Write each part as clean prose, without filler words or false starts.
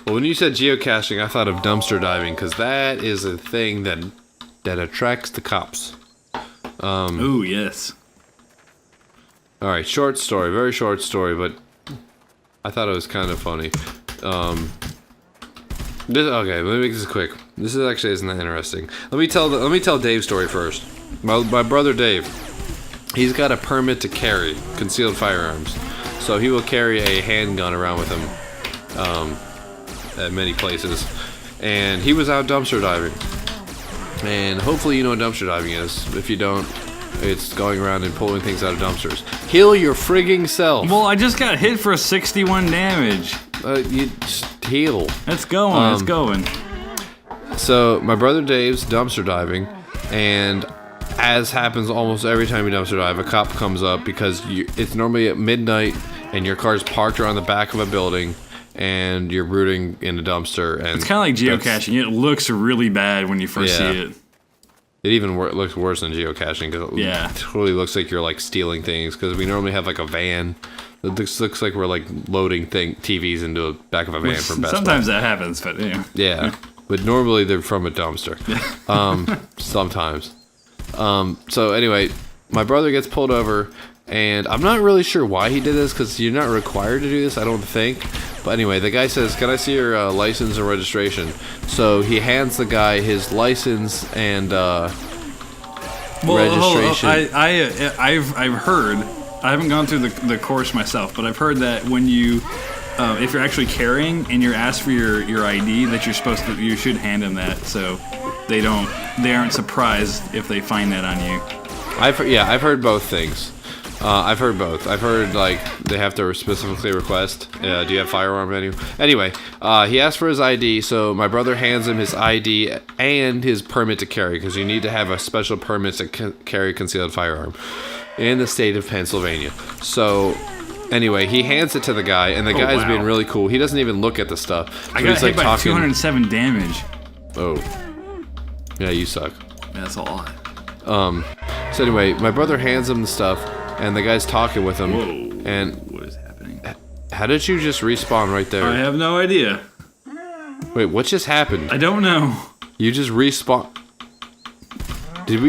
Well, when you said geocaching, I thought of dumpster diving because that is a thing that attracts the cops. Oh, yes. All right, short story, very short story, but I thought it was kind of funny. Okay, let me make this quick. This actually isn't that interesting. Let me tell Dave's story first. My brother Dave, he's got a permit to carry concealed firearms, so he will carry a handgun around with him at many places. And he was out dumpster diving, and hopefully you know what dumpster diving is. If you don't, it's going around and pulling things out of dumpsters. Heal your frigging self. Well, I just got hit for 61 damage. You just heal. It's going. It's going. So my brother Dave's dumpster diving, and as happens almost every time you dumpster dive, a cop comes up because it's normally at midnight, and your car's parked around the back of a building, and you're brooding in a dumpster. And it's kind of like geocaching. It looks really bad when you first see it. It even looks worse than geocaching because it totally looks like you're like stealing things. Because we normally have like a van. It looks like we're like loading TVs into the back of a van from Best Buy. Sometimes that happens, but yeah. Yeah, but normally they're from a dumpster. Sometimes. So anyway, my brother gets pulled over, and I'm not really sure why he did this because you're not required to do this, I don't think. But anyway, the guy says, "Can I see your license and registration?" So he hands the guy his license and registration. I've heard. I haven't gone through the course myself, but I've heard that when you, if you're actually carrying and you're asked for your ID, that you should hand them that, so they aren't surprised if they find that on you. I've heard both things. I've heard both. I've heard like they have to specifically request. Do you have firearm menu? Anyway, he asked for his ID, so my brother hands him his ID and his permit to carry because you need to have a special permit to carry a concealed firearm in the state of Pennsylvania. So anyway, he hands it to the guy, and the guy's being really cool. He doesn't even look at the stuff. So I got hit by 207 damage. Oh, yeah, you suck. That's a lot. So anyway, my brother hands him the stuff, and the guy's talking with him. Whoa. And what is happening? How did you just respawn right there? I have no idea. Wait, what just happened? I don't know. You just respawn. Did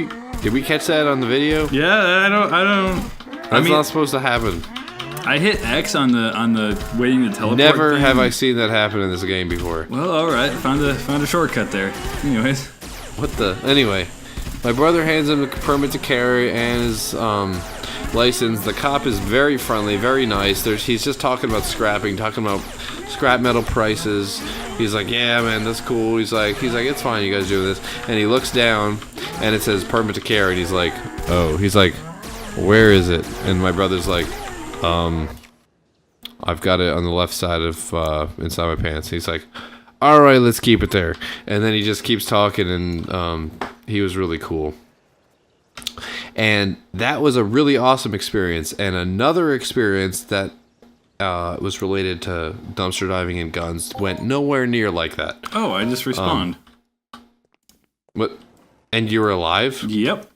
we catch that on the video? Yeah, I don't. That's not supposed to happen. I hit X on the waiting to teleport. Never thing. have I seen that happen in this game before. Well, all right, found a shortcut there. Anyways, what the? Anyway, my brother hands him a permit to carry and his license. The cop is very friendly, very nice. He's just talking about scrapping, talking about scrap metal prices. He's like, "Yeah, man, that's cool." He's like, "It's fine, you guys do this." And he looks down, and it says permit to carry. And he's like, "Oh," he's like, "Where is it?" And my brother's like, "I've got it on the left side of inside my pants." He's like, "All right, let's keep it there." And then he just keeps talking, and he was really cool. And that was a really awesome experience. And another experience that was related to dumpster diving and guns went nowhere near like that. Oh, I just respawned. What? And you were alive? Yep.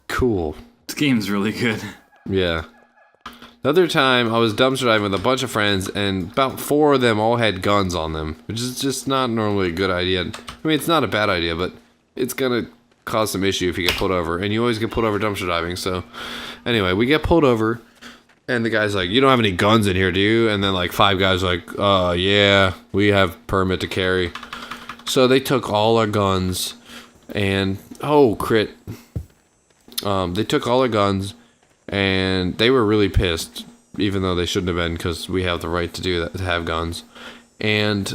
Cool. This game's really good. Yeah. The other time, I was dumpster diving with a bunch of friends, and about 4 of them all had guns on them, which is just not normally a good idea. I mean, it's not a bad idea, but it's gonna cause some issue if you get pulled over, and you always get pulled over dumpster diving. So, anyway, we get pulled over, and the guy's like, "You don't have any guns in here, do you?" And then like 5 guys are like, "Yeah, we have permit to carry." So they took all our guns, and crit. They took all our guns. And they were really pissed, even though they shouldn't have been, because we have the right to do that, to have guns. And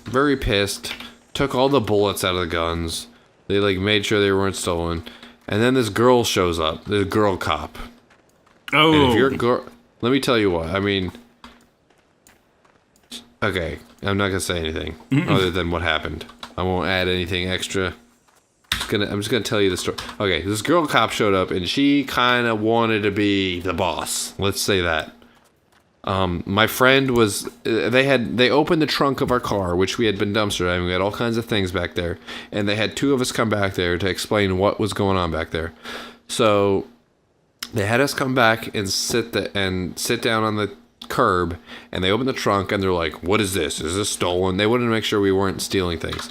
very pissed, took all the bullets out of the guns. They like made sure they weren't stolen. And then this girl shows up, the girl cop. Oh. And if you're a girl, let me tell you what. I mean, okay, I'm not gonna say anything other than what happened. I won't add anything extra. I'm just gonna tell you the story. Okay, this girl cop showed up, and she kind of wanted to be the boss. Let's say that. My friend was. They opened the trunk of our car, which we had been dumpster diving. We had all kinds of things back there, and they had 2 of us come back there to explain what was going on back there. So they had us come back and sit down on the curb, and they open the trunk, and they're like, "What is this? Is this stolen?" They wanted to make sure we weren't stealing things.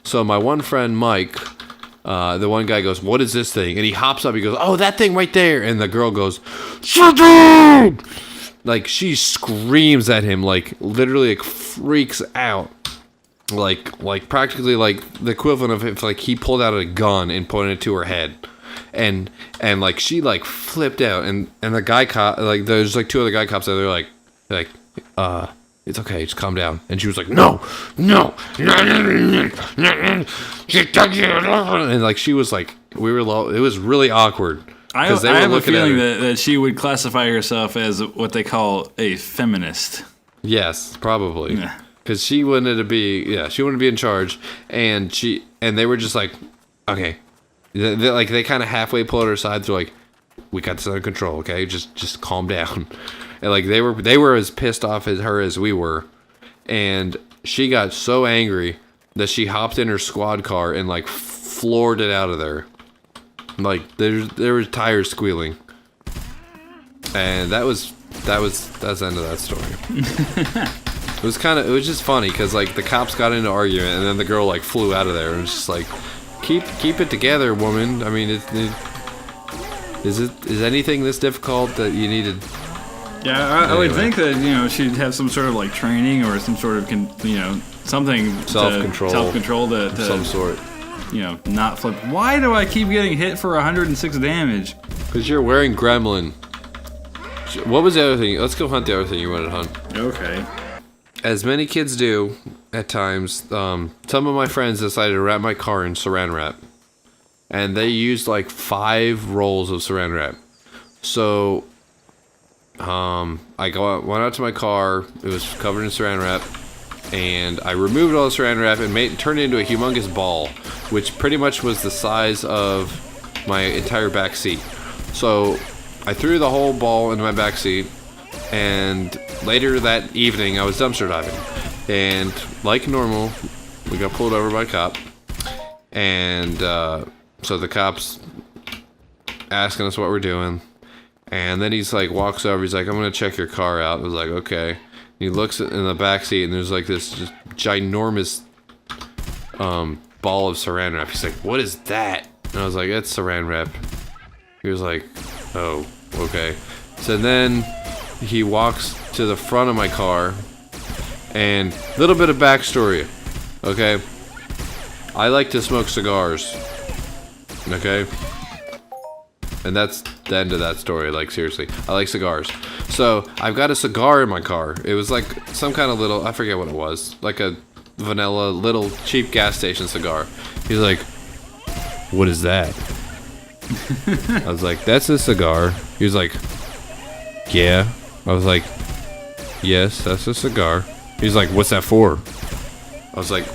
So my one friend Mike, the one guy goes, "What is this thing?" And he hops up. He goes, "Oh, that thing right there." And the girl goes, "Shut up!" Like she screams at him, like literally like freaks out. Like practically like the equivalent of if like he pulled out a gun and pointed it to her head, and like she like flipped out, and the guy cop, like there's like two other guy cops there, they're like it's okay, just calm down, and she was like no, and like she was like we were low, it was really awkward. I have a feeling that she would classify herself as what they call a feminist. Yes, probably. Yeah. Because she wanted to be in charge, and they were just like, okay, they kind of halfway pulled her aside. They're like, we got this under control, okay, just calm down, and like they were as pissed off at her as we were, and she got so angry that she hopped in her squad car and like floored it out of there, like there was tires squealing, and that's the end of that story. It was just funny because like the cops got into argument, and then the girl like flew out of there, and it was just like, keep it together, woman. I mean, is anything this difficult that you needed? Yeah, I would think that she'd have some sort of like training or some sort of something self-control to some sort. Not flip. Why do I keep getting hit for 106 damage? Because you're wearing Gremlin. What was the other thing? Let's go hunt the other thing you wanted to hunt. Okay. As many kids do at times, some of my friends decided to wrap my car in saran wrap. And they used like 5 rolls of saran wrap. So, I went out to my car, it was covered in saran wrap, and I removed all the saran wrap and turned it into a humongous ball, which pretty much was the size of my entire back seat. So, I threw the whole ball into my back seat, and later that evening I was dumpster diving, and like normal we got pulled over by a cop, and so the cop's asking us what we're doing, and then he's like walks over, he's like, "I'm gonna check your car out." I was like, "Okay." And he looks in the back seat, and there's like this just ginormous ball of saran wrap. He's like, "What is that?" And I was like, "It's saran wrap." He was like, "Oh, okay." So then he walks to the front of my car, and a little bit of backstory, okay? I like to smoke cigars, okay? And that's the end of that story, like seriously. I like cigars. So, I've got a cigar in my car. It was like some kind of little, I forget what it was, like a vanilla little cheap gas station cigar. He's like, "What is that?" I was like, "That's a cigar." He was like, "Yeah." I was like, "Yes, that's a cigar." He's like, "What's that for?" I was like,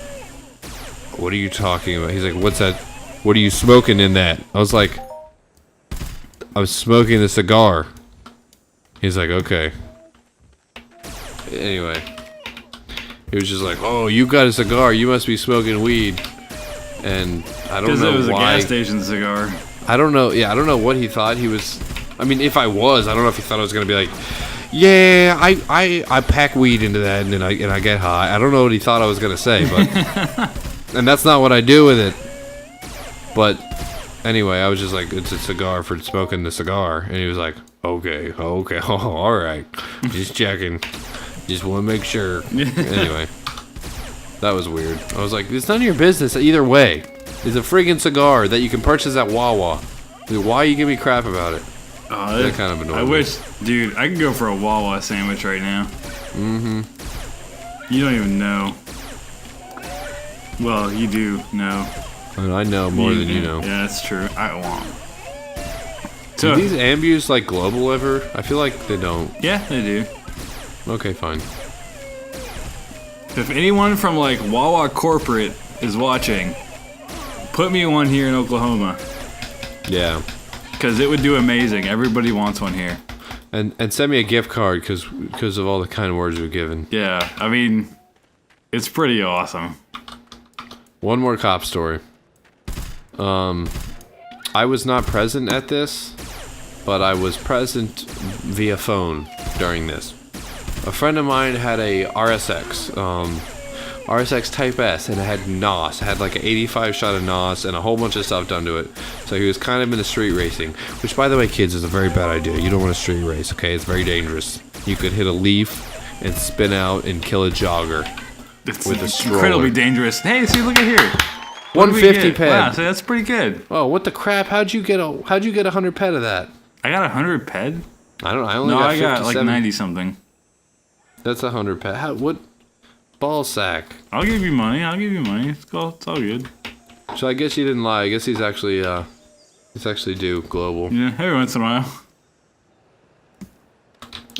"What are you talking about?" He's like, "What's that? What are you smoking in that?" I was like, "I was smoking the cigar." He's like, "Okay." Anyway, he was just like, "Oh, you got a cigar. You must be smoking weed." And I don't know why. Because it was a gas station cigar. I don't know. Yeah, I don't know what he thought he was. I mean, if I was, I don't know if he thought I was gonna be like, "Yeah, I pack weed into that and then I get high." I don't know what he thought I was gonna say, but and that's not what I do with it. But anyway, I was just like, "It's a cigar for smoking the cigar," and he was like, "Okay, oh, all right, just checking, just want to make sure." Anyway, that was weird. I was like, "It's none of your business either way. It's a friggin' cigar that you can purchase at Wawa. Why you give me crap about it?" That kind of annoyed me. wish, dude, I could go for a Wawa sandwich right now. Mm-hmm. You don't even know. Well, you do know. I know more than you know. Yeah, that's true. I won't. Do these Ambus like global ever? I feel like they don't. Yeah, they do. Okay, fine. If anyone from like Wawa corporate is watching, put me one here in Oklahoma. Yeah. Because it would do amazing. Everybody wants one here. And send me a gift card because of all the kind words we've given. Yeah, I mean, it's pretty awesome. One more cop story. I was not present at this, but I was present via phone during this. A friend of mine had a RSX, RSX Type S, and it had NOS. It had like an 85 shot of NOS and a whole bunch of stuff done to it. So he was kind of into street racing, which, by the way, kids, is a very bad idea. You don't want to street race, okay? It's very dangerous. You could hit a leaf and spin out and kill a jogger with a stroller. Incredibly dangerous. Hey, see, look at here. 150 ped. Wow, so that's pretty good. Oh, what the crap? How'd you get 100 ped of that? I got 100 ped. I don't know. I only got 57. No, I got like 90 something. That's 100 ped. What? Ball sack. I'll give you money. It's all good. So I guess you didn't lie. I guess he's actually due global. Yeah, every once in a while.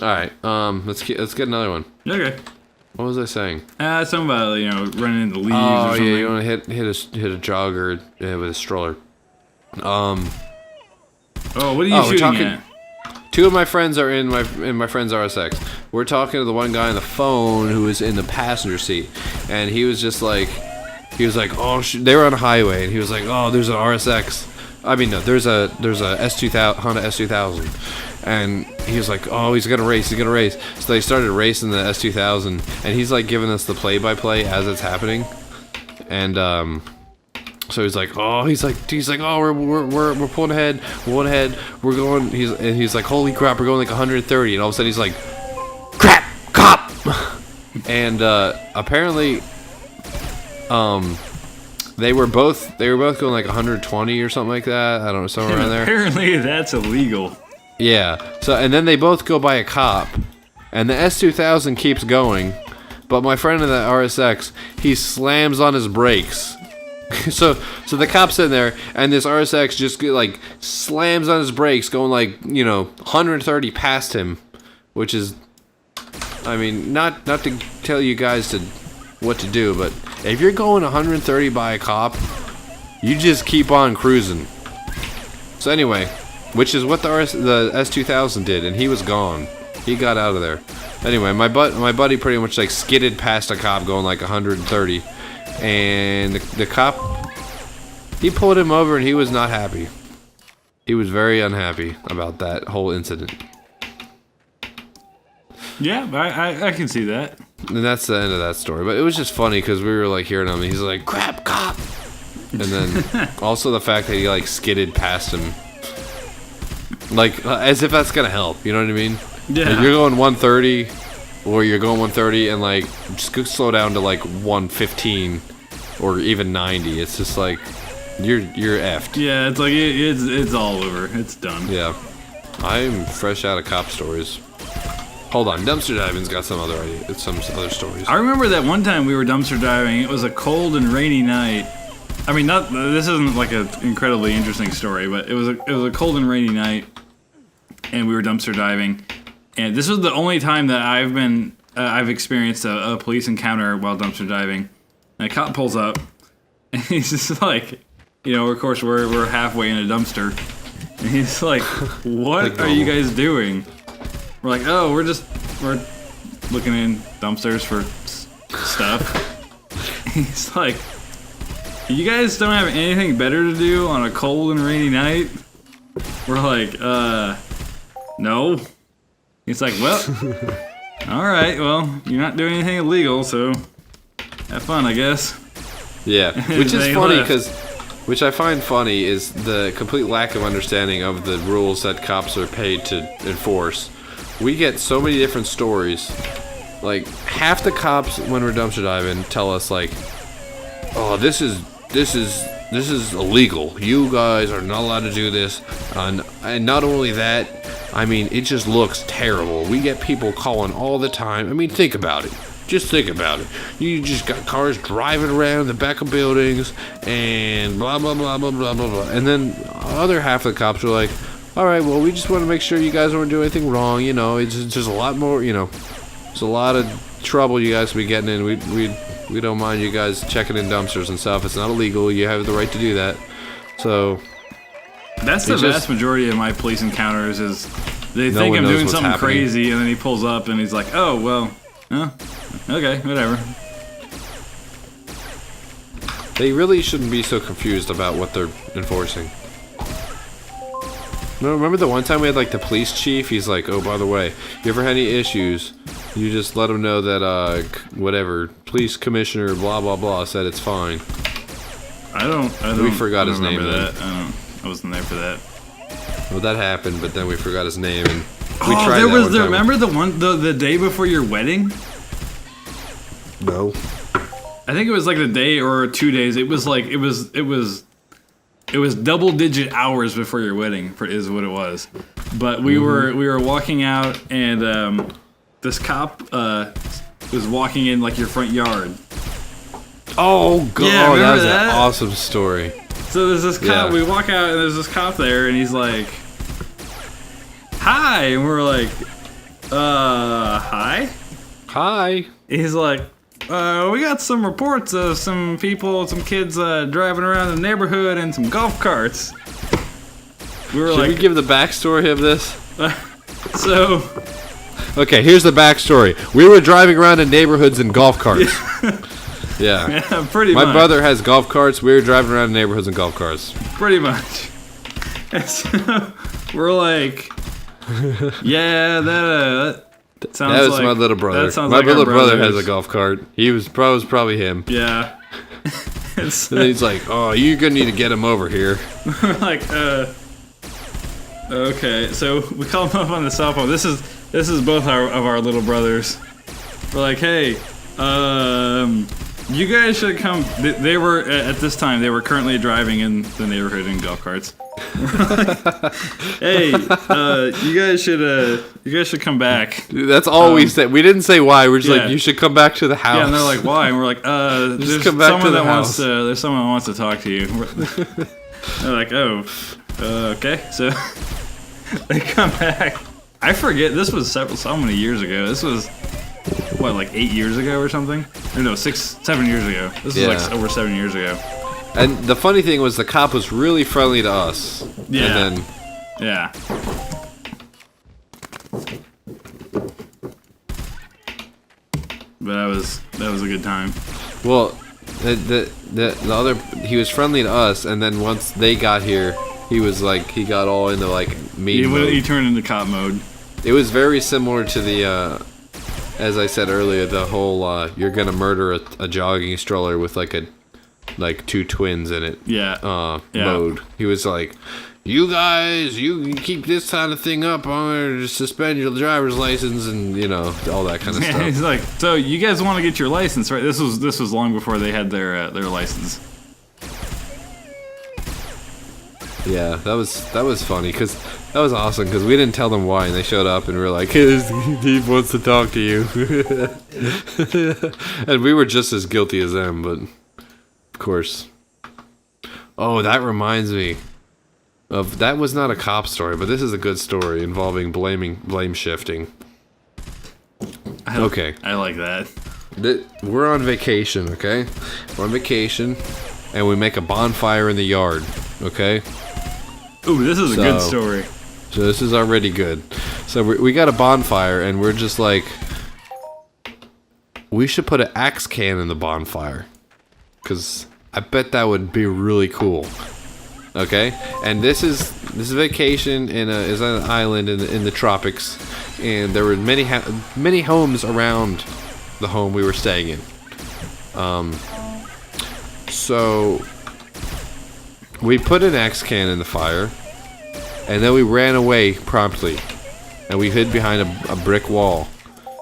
All right. Let's get another one. Okay. What was I saying? Something about running into leaves Oh or something. yeah, you want to hit a jogger with a stroller. Oh, what are you shooting at? Two of my friends are in my friend's RSX. We're talking to the one guy on the phone who was in the passenger seat, and he was like, oh, they were on a highway, and he was like, oh, there's an RSX. I mean, no, there's a S2000 Honda S2000, and he was like, oh, he's gonna race. So they started racing the S2000, and he's like giving us the play-by-play as it's happening, and so he's like, oh, we're pulling ahead, we're going. He's like, holy crap, we're going like 130, and all of a sudden he's like, crap, cop, and apparently, they were both going like 120 or something like that. I don't know, somewhere around there. Apparently, that's illegal. Yeah. So and then they both go by a cop, and the S2000 keeps going, but my friend in the RSX, he slams on his brakes. So the cop's in there, and this RSX just like slams on his brakes, going like 130 past him, which is, I mean, not to tell you guys what to do, but if you're going 130 by a cop, you just keep on cruising. So anyway, which is what the S2000 did, and he was gone. He got out of there. Anyway, my buddy pretty much like skidded past a cop going like 130. And the cop, he pulled him over, and he was not happy. He was very unhappy about that whole incident. Yeah, I can see that. And that's the end of that story. But it was just funny because we were like hearing him, and he's like, crap, cop! And then also the fact that he like skidded past him. Like, as if that's gonna help, you know what I mean? Yeah. Like, you're going 130, or you're going 130, and like, just go slow down to like 115, or even 90. It's just like, you're effed. Yeah, it's like, it's all over. It's done. Yeah. I'm fresh out of cop stories. Hold on, dumpster diving's got some other stories. I remember that one time we were dumpster diving. It was a cold and rainy night. I mean, this isn't like an incredibly interesting story, but it was a cold and rainy night, and we were dumpster diving. And this was the only time that I've experienced a police encounter while dumpster diving. And a cop pulls up, and he's just like, of course we're halfway in a dumpster, and he's like, "What are you guys doing?" We're like, "Oh, we're looking in dumpsters for stuff." He's like, "You guys don't have anything better to do on a cold and rainy night?" We're like, no." He's like, "Well, all right, well, you're not doing anything illegal, so have fun, I guess." Yeah, which is funny which I find funny is the complete lack of understanding of the rules that cops are paid to enforce. We get so many different stories. Like, half the cops when we're dumpster diving tell us like, "Oh, this is illegal. You guys are not allowed to do this." And not only that, I mean, it just looks terrible. We get people calling all the time. I mean, think about it. Just think about it. You just got cars driving around the back of buildings and blah, blah, blah, blah, blah, blah, blah. And then other half of the cops are like, all right, well, we just want to make sure you guys don't do anything wrong. It's just a lot more, there's a lot of trouble you guys will be getting in. We don't mind you guys checking in dumpsters and stuff. It's not illegal. You have the right to do that. So that's the vast majority of my police encounters is they think I'm doing something crazy, and then he pulls up and he's like, "Oh, well, okay, whatever." They really shouldn't be so confused about what they're enforcing. No, remember the one time we had like the police chief? He's like, "Oh, by the way, you ever had any issues You just let them know that whatever police commissioner blah blah blah said it's fine. I don't. We forgot his name That. then. I wasn't there for that. Well, that happened, but then we forgot his name, and we Oh, tried there that was one the. time. Remember the day before your wedding? No. I think it was like the day or 2 days. It was like it was double-digit hours before your wedding, is what it was. But we were walking out, and this cop was walking in like your front yard. Oh god, Yeah, that remember was that? an awesome story. So there's this cop. Yeah. We walk out, and there's this cop there, and he's like, "Hi," and we're like, "Hi." Hi. He's like, we got some reports of some kids driving around the neighborhood in some golf carts. We were Should like, we give the backstory of this? so, Okay, here's the backstory. We were driving around in neighborhoods in golf carts. Yeah. yeah, pretty My much. brother has golf carts. We were driving around in neighborhoods in golf carts. Pretty much. And so, we're like, yeah, that sounds That was like, my little brother. That sounds My like our little brother has brothers. a golf cart. He was probably him. Yeah. And so, And then he's like, "Oh, you're gonna need to get him over here." we're like, okay. So we call him up on the cell phone. This is both of our little brothers. We're like, hey, you guys should come. They were at this time. They were currently driving in the neighborhood in golf carts. Hey, you guys should come back. Dude, that's all we said. We didn't say why. We're just yeah. like, "You should come back to the house." Yeah, and they're like, why? And we're like, there's come back to someone the that house. there's someone that wants to talk to you. They're like, oh, okay. So they come back. I forget. This was so many years ago. This was what, like 8 years ago or something? Or no, 7 years ago. This is like Yeah. over 7 years ago. And the funny thing was, the cop was really friendly to us. Yeah. And then Yeah. But that was a good time. well, the other, he was friendly to us, and then once they got here, he was like, he got all into like mean mode. He turned into cop mode. It was very similar to the, as I said earlier, the whole you're gonna murder a jogging stroller with like two twins in it. Yeah. Yeah. Mode. He was like, "You guys, you keep this kind of thing up, I'm gonna suspend your driver's license," and you know, all that kind of stuff. He's like, so you guys want to get your license, right? This was long before they had their license. Yeah, that was funny because that was awesome because we didn't tell them why, and they showed up and we were like, "He wants to talk to you," and we were just as guilty as them, but of course. Oh, that reminds me of, that was not a cop story, but this is a good story involving blame shifting. Okay. I like that. We're on vacation, okay? We're on vacation, and we make a bonfire in the yard, okay? Ooh, this is a good So- story. So this is already good. So we got a bonfire, and we're just like, we should put an axe can in the bonfire, because I bet that would be really cool. Okay, and this is vacation is on an island in the tropics, and there were many homes around the home we were staying in. So we put an axe can in the fire, and then we ran away promptly, and we hid behind a brick wall,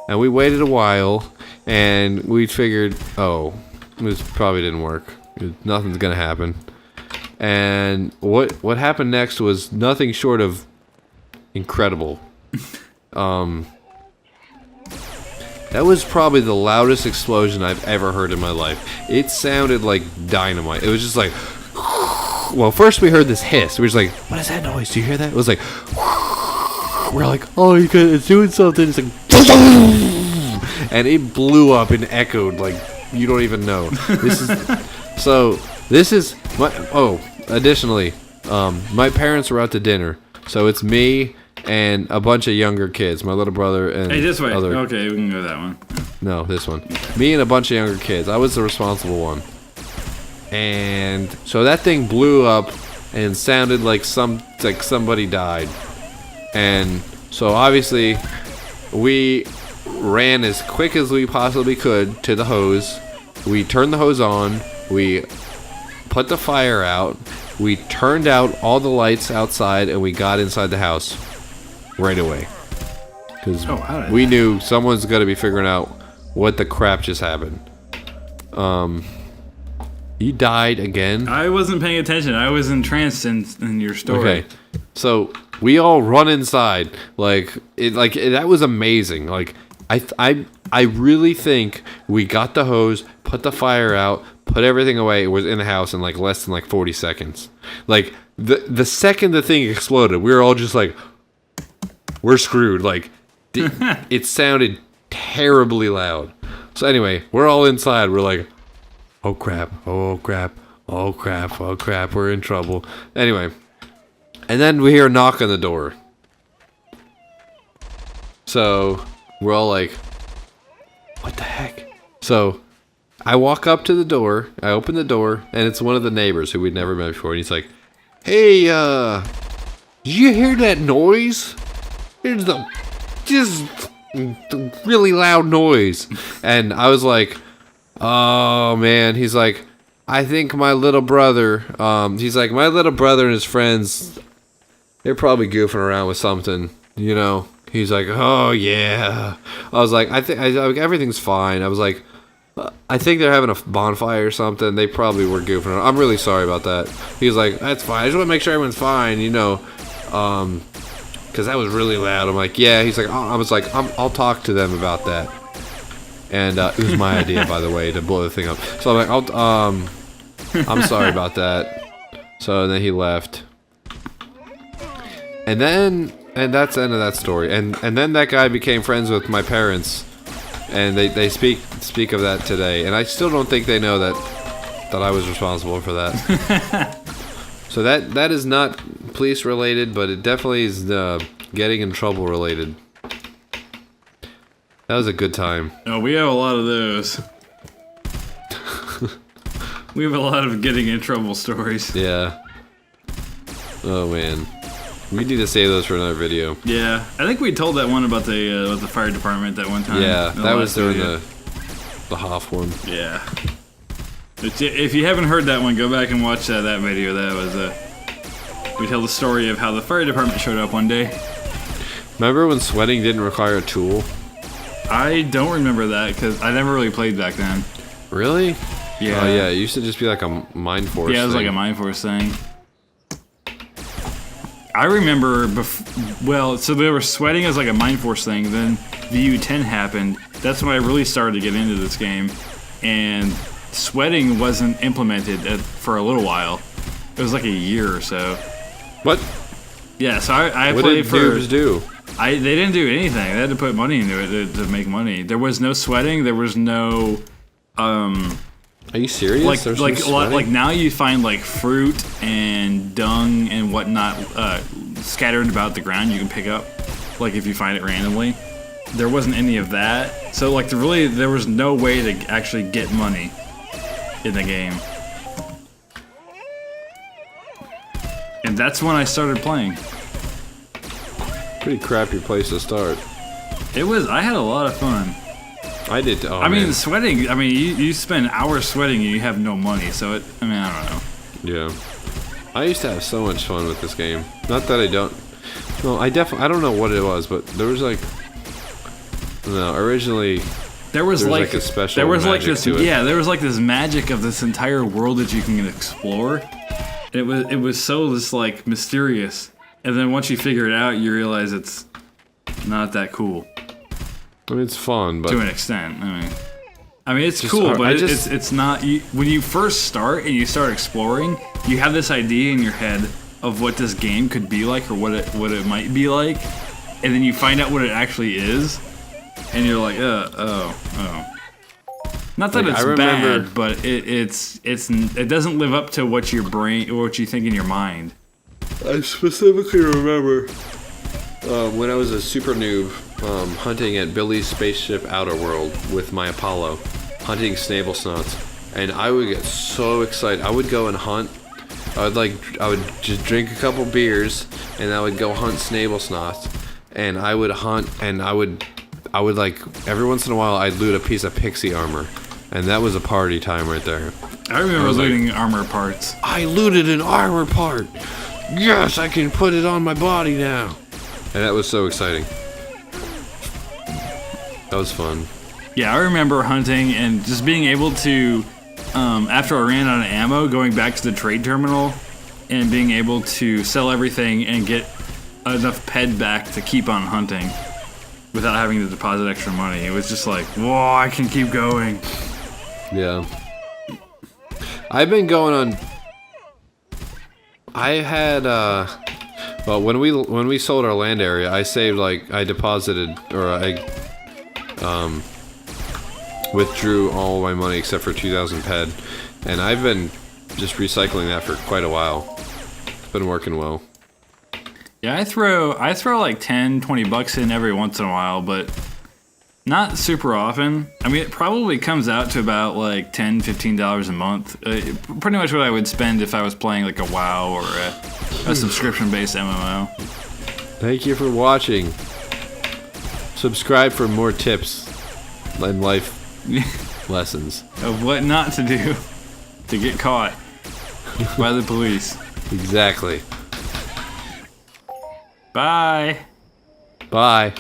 and we waited a while, and we figured, oh, this probably didn't work. Nothing's gonna happen. And what happened next was nothing short of incredible. That was probably the loudest explosion I've ever heard in my life. It sounded like dynamite. It was just like, well, first we heard this hiss. We were just like, what is that noise? Do you hear that? It was like, we're like, oh, it's doing something. It's like, and it blew up and echoed like you don't even know. Additionally, my parents were out to dinner, so it's me and a bunch of younger kids, my little brother and Hey, this way. other. Okay, we can go that one. No, this one. Me and a bunch of younger kids. I was the responsible one. And so that thing blew up and sounded like somebody died. And so obviously we ran as quick as we possibly could to the hose. We turned the hose on. We put the fire out. We turned out all the lights outside, and we got inside the house right away. Because we knew someone's going to be figuring out what the crap just happened. You died again? I wasn't paying attention. I was entranced in your story. Okay. So we all run inside. That was amazing. Like, I really think we got the hose, put the fire out, put everything away. It was in the house in like less than like 40 seconds. Like the second the thing exploded, we were all just like, we're screwed. Like it sounded terribly loud. So anyway, we're all inside. We're like, oh crap, oh crap, oh crap, oh crap, we're in trouble. Anyway, and then we hear a knock on the door. So we're all like, what the heck? So I walk up to the door, I open the door, and it's one of the neighbors who we'd never met before, and he's like, hey, did you hear that noise? There's just really loud noise. And I was like, oh man. He's like, I think my little brother, he's like, my little brother and his friends, they're probably goofing around with something, you know? He's like, oh yeah. I was like, I think everything's fine. I was like, I think they're having a bonfire or something. They probably were goofing around. I'm really sorry about that. He was like, that's fine. I just want to make sure everyone's fine, you know, because that was really loud. I'm like, yeah. He's like, I was like, I'll talk to them about that. And it was my idea, by the way, to blow the thing up. So I'm like, I'm sorry about that. So then he left. And that's the end of that story. And then that guy became friends with my parents. And they speak of that today, and I still don't think they know that I was responsible for that. So that is not police related, but it definitely is getting in trouble related. That was a good time. Oh, we have a lot of those. We have a lot of getting in trouble stories. Yeah. Oh man. We need to save those for another video. Yeah, I think we told that one about the fire department that one time. Yeah, that was during the Hoff one. Yeah. If you haven't heard that one, go back and watch that video. That was we tell the story of how the fire department showed up one day. Remember when sweating didn't require a tool? I don't remember that because I never really played back then. Really? Yeah. Oh yeah, it used to just be like a Mind Force. Yeah, it was like a Mind Force thing. I remember, so they were sweating as like a Mind Force thing, then VU10 happened. That's when I really started to get into this game, and sweating wasn't implemented for a little while. It was like a year or so. What? Yeah, so I what played did for... noobs do? They didn't do anything. They had to put money into it to make money. There was no sweating, there was no... Are you serious? Like now you find like fruit and dung and whatnot scattered about the ground you can pick up, like if you find it randomly. There wasn't any of that, so like there was no way to actually get money in the game, and that's when I started playing. Pretty crappy place to start. I had a lot of fun. I did. Oh, I mean, man. sweating. I mean, you spend hours sweating and you have no money. So I don't know. Yeah, I used to have so much fun with this game. Not that I don't. No, I don't know what it was, but there was like. No, originally. There was like a special. There was like magic this. to it. Yeah, there was like this magic of this entire world that you can explore. It was so just like mysterious, and then once you figure it out, you realize it's not that cool. I mean, it's fun, but to an extent. I mean, it's just cool, hard. but it's not. When you first start and you start exploring, you have this idea in your head of what this game could be like or what it might be like, and then you find out what it actually is, and you're like, oh. Not that Like, it's I remember- bad, but it doesn't live up to what your brain or what you think in your mind. I specifically remember when I was a super noob hunting at Billy's Spaceship Outer World with my Apollo, hunting snable snots, and I would get so excited. I would go and hunt. I would just drink a couple beers, and I would go hunt snable snots, and I would hunt, and I would I would like every once in a while I'd loot a piece of pixie armor, and that was a party time right there. I remember looting armor parts. I looted an armor part. Yes, I can put it on my body now. And that was so exciting. That was fun. Yeah, I remember hunting and just being able to, after I ran out of ammo, going back to the trade terminal and being able to sell everything and get enough ped back to keep on hunting without having to deposit extra money. It was just like, whoa, I can keep going. Yeah. I've been going on. I had well, when we sold our land area, I saved like I deposited or I withdrew all my money except for 2,000 ped, and I've been just recycling that for quite a while. It's been working well. Yeah, I throw like 10, 20 bucks in every once in a while, but not super often. I mean, it probably comes out to about like $10, $15 a month. Pretty much what I would spend if I was playing like a WoW or a subscription-based MMO. Thank you for watching. Subscribe for more tips and life lessons. Of what not to do to get caught by the police. Exactly. Bye. Bye.